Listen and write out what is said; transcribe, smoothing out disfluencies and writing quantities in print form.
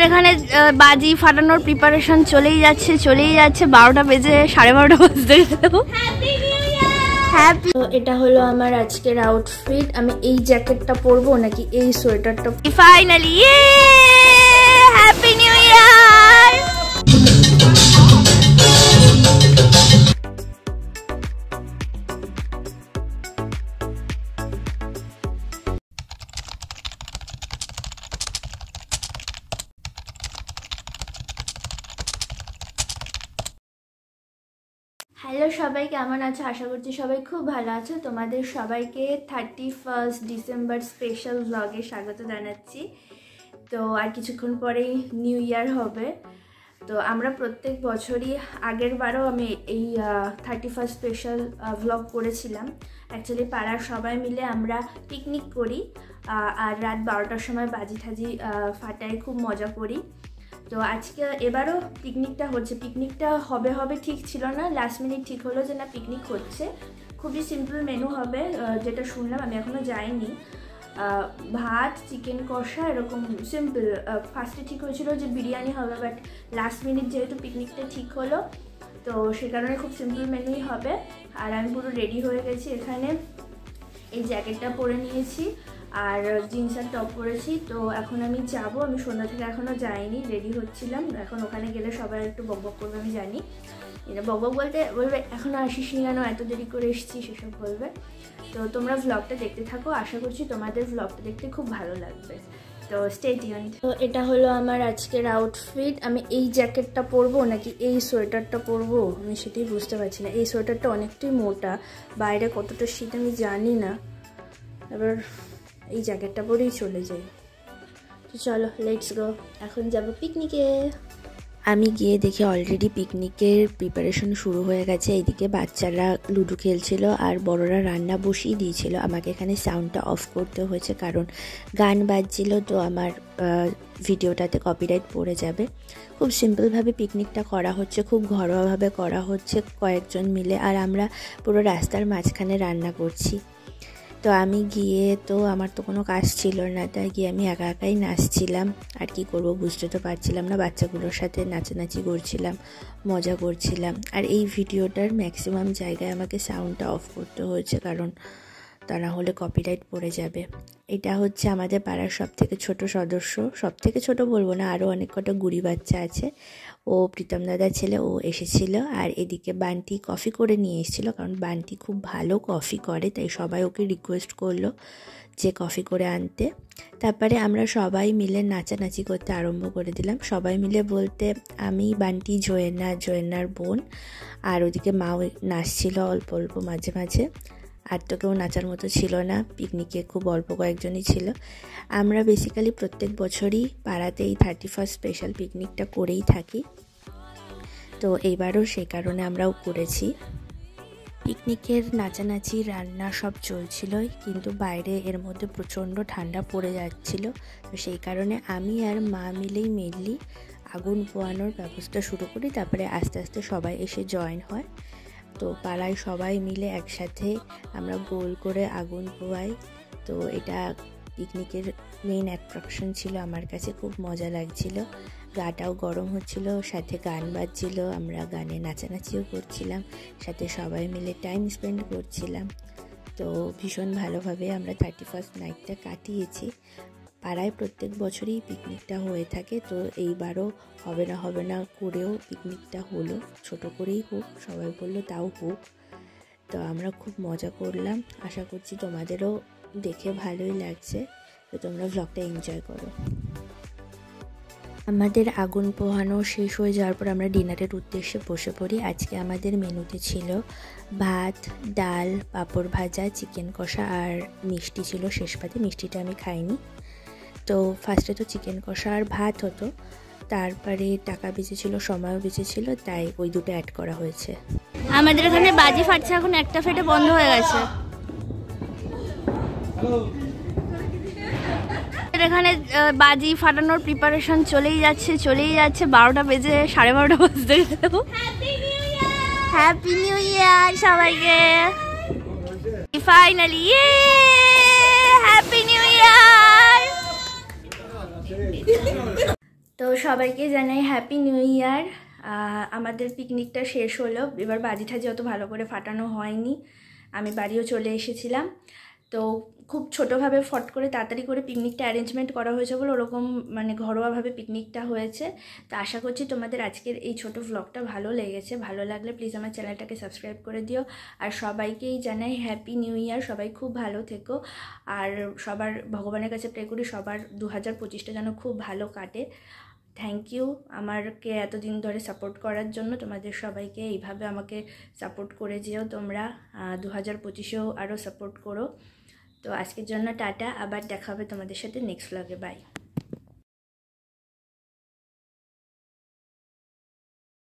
এখানে বাজি ফাটানোর প্রিপারেশন চলেই যাচ্ছে 12টা বেজে 12:30 বাজতে গেল। হ্যাপি। এটা হলো আমার আজকের আউটফিট। আমি এই জ্যাকেটটা পরবো নাকি এই সোয়েটারটা? Finally happy new year. Hello সবাই, কেমন আছো? আশা করছি সবাই খুব ভালো আছো। তোমাদের সবাইকে 31 ডিসেম্বর স্পেশাল ব্লগে স্বাগত জানাচ্ছি। তো আর কিছুক্ষণ পরেই নিউ ইয়ার হবে। তো আমরা প্রত্যেক বছরই, আগের বারও আমি এই 31 স্পেশাল ব্লগ করেছিলাম। অ্যাকচুয়ালি পাড়ার সবাই মিলে আমরা পিকনিক করি আর রাত 12টার সময় বাজি ঠাজি ফাটাই, খুব মজা করি। তো আজকে এবারও পিকনিকটা হচ্ছে। পিকনিকটা হবে ঠিক ছিল না, লাস্ট মিনিট ঠিক হলো যে না পিকনিক হচ্ছে। খুবই সিম্পল মেনু হবে যেটা শুনলাম, আমি এখনও যাইনি। ভাত, চিকেন কষা, এরকম সিম্পল। ফার্স্টে ঠিক হয়েছিল যে বিরিয়ানি হবে, বাট লাস্ট মিনিট যেহেতু পিকনিকটা ঠিক হলো তো সে কারণে খুব সিম্পল মেনুই হবে। আর আমি পুরো রেডি হয়ে গেছি। এখানে এই জ্যাকেটটা পরে নিয়েছি আর জিন্স আর টপ পরেছি। তো এখন আমি যাব, আমি সন্ধ্যা থেকে এখনও যাইনি, রেডি হচ্ছিলাম। এখন ওখানে গেলে সবাই একটু বকবক করবে, আমি জানি। এটা বকবক বলবে এখনও আসিস নি কেন, এত দেরি করে এসেছি, সেসব বলবে। তো তোমরা ভ্লগটা দেখতে থাকো, আশা করছি তোমাদের ভ্লগটা দেখতে খুব ভালো লাগবে। তো স্টে টিউনড। তো এটা হলো আমার আজকের আউটফিট। আমি এই জ্যাকেটটা পরবো নাকি এই সোয়েটারটা পরবো আমি সেটাই বুঝতে পারছি না। এই সোয়েটারটা অনেকটাই মোটা, বাইরে কতটা শীত আমি জানি না। এবার এই জ্যাকেটটা পরেই চলে যাই। তো চলো লেটস গো, এখন যাব পিকনিকে। আমি গিয়ে দেখি অলরেডি পিকনিকের প্রিপারেশন শুরু হয়ে গেছে। এইদিকে বাচ্চারা লুডো খেলছিল আর বড়রা রান্না বসিয়ে দিয়েছিল। আমাকে এখানে সাউন্ডটা অফ করতে হয়েছে কারণ গান বাজছিল, তো আমার ভিডিওটাতে কপিরাইট পড়ে যাবে। খুব সিম্পলভাবে পিকনিকটা করা হচ্ছে, খুব ঘরোয়াভাবে করা হচ্ছে কয়েকজন মিলে। আর আমরা পুরো রাস্তার মাঝখানে রান্না করছি। তো আমি গিয়ে, তো আমার তো কোনো কাজ ছিল না, তাই গিয়ে আমি একা একাই নাচছিলাম। আর কি করব বুঝতে তো পারছিলাম না। বাচ্চাগুলোর সাথে নাচানাচি করছিলাম, মজা করছিলাম। আর এই ভিডিওটার ম্যাক্সিমাম জায়গায় আমাকে সাউন্ডটা অফ করতে হয়েছে কারণ তা না হলে কপিরাইট পড়ে যাবে। এটা হচ্ছে আমাদের পাড়ার সবথেকে ছোট সদস্য, সবথেকে ছোট বলবো না, আরও অনেক কটা গুড়ি বাচ্চা আছে। ও প্রীতম দাদার ছেলে, ও এসেছিল। আর এদিকে বান্টি কফি করে নিয়ে এসেছিলো কারণ বান্টি খুব ভালো কফি করে, তাই সবাই ওকে রিকোয়েস্ট করলো যে কফি করে আনতে। তারপরে আমরা সবাই মিলে নাচানাচি করতে আরম্ভ করে দিলাম। সবাই মিলে বলতে আমি, বান্টি, জোয়েন্নার বোন, আর ওদিকে মাও নাচছিল অল্প অল্প মাঝে মাঝে। আর তো কেউ নাচার মতো ছিল না, পিকনিকে খুব অল্প কয়েকজনই ছিল। আমরা বেসিক্যালি প্রত্যেক বছরই পাড়াতে এই 31 স্পেশাল পিকনিকটা করেই থাকি। তো এইবারও সেই কারণে আমরাও করেছি। পিকনিকের নাচানাচি রান্না সব চলছিলই, কিন্তু বাইরে এর মধ্যে প্রচণ্ড ঠান্ডা পড়ে যাচ্ছিল। তো সেই কারণে আমি আর মা মিলেই মেনলি আগুন পোয়ানোর ব্যবস্থা শুরু করি। তারপরে আস্তে আস্তে সবাই এসে জয়েন হয়। তো পাড়ায় সবাই মিলে একসাথে আমরা গোল করে আগুন পোয়াই। তো এটা পিকনিকের মেইন অ্যাট্রাকশন ছিল। আমার কাছে খুব মজা লাগছিল, গাটাও গরম হচ্ছিল, সাথে গান বাজছিল, আমরা গানে নাচানাচিও করছিলাম, সাথে সবাই মিলে টাইম স্পেন্ড করছিলাম। তো ভীষণ ভালোভাবে আমরা 31 নাইটটা কাটিয়েছি। পাড়ায় প্রত্যেক বছরই পিকনিকটা হয়ে থাকে, তো এইবারও হবে না করেও পিকনিকটা হলো। ছোট করেই হোক, সবাই বললো তাও হোক। তো আমরা খুব মজা করলাম। আশা করছি তোমাদেরও দেখে ভালোই লাগছে। তো তোমরা ভ্লগটা এনজয় করো। আমাদের আগুন পোহানো শেষ হয়ে যাওয়ার পর আমরা ডিনারের উদ্দেশ্যে বসে পড়ি। আজকে আমাদের মেনুতে ছিল ভাত, ডাল, পাঁপড় ভাজা, চিকেন কষা আর মিষ্টি ছিল শেষ পাতে। মিষ্টিটা আমি খাইনি। তো ফার্স্টে তো চিকেন কষা আর ভাত হতো, তারপরে টাকা বেঁচেছিল, সময়ও বেঁচেছিল, তাই ওই দুটো অ্যাড করা হয়েছে। আমাদের এখানে বাজি ফাটছে, এখন একটা ফেটে বন্ধ হয়ে গেছে। এখানে বাজি ফাটানোর প্রিপারেশন চলেই যাচ্ছে 12টা বেজে 12:30 বাজতে গেল। হ্যাপি নিউ ইয়ার সবাইকে। ফাইনালি হ্যাপি নিউ ইয়ার। তো সবাইকে জানাই হ্যাপি নিউ ইয়ার। আমাদের পিকনিকটা শেষ হলো, এবার বাজি ঠাজি অত ভালো করে ফাটানো হয়নি, আমি বাড়িও চলে এসেছিলাম। তো খুব ছোটোভাবে ফট করে তাড়াতাড়ি করে পিকনিকটা অ্যারেঞ্জমেন্ট করা হয়েছে বলে ওরকম মানে ঘরোয়াভাবে পিকনিকটা হয়েছে। তো আশা করছি তোমাদের আজকের এই ছোটো ভ্লগটা ভালো লেগেছে। ভালো লাগলে প্লিজ আমার চ্যানেলটাকে সাবস্ক্রাইব করে দিও। আর সবাইকেই জানাই হ্যাপি নিউ ইয়ার, সবাই খুব ভালো থেকো। আর সবার ভগবানের কাছে প্রে করি সবার 2025টা যেন খুব ভালো কাটে। থ্যাংক ইউ আমাকে এতদিন ধরে সাপোর্ট করার জন্য। তোমাদের সবাইকে এইভাবে আমাকে সাপোর্ট করে যেও তোমরা, 2025এও আরও সাপোর্ট করো। তো আজকের জন্য টাটা, আবার দেখা হবে তোমাদের সাথে নেক্সট ব্লগে। বাই।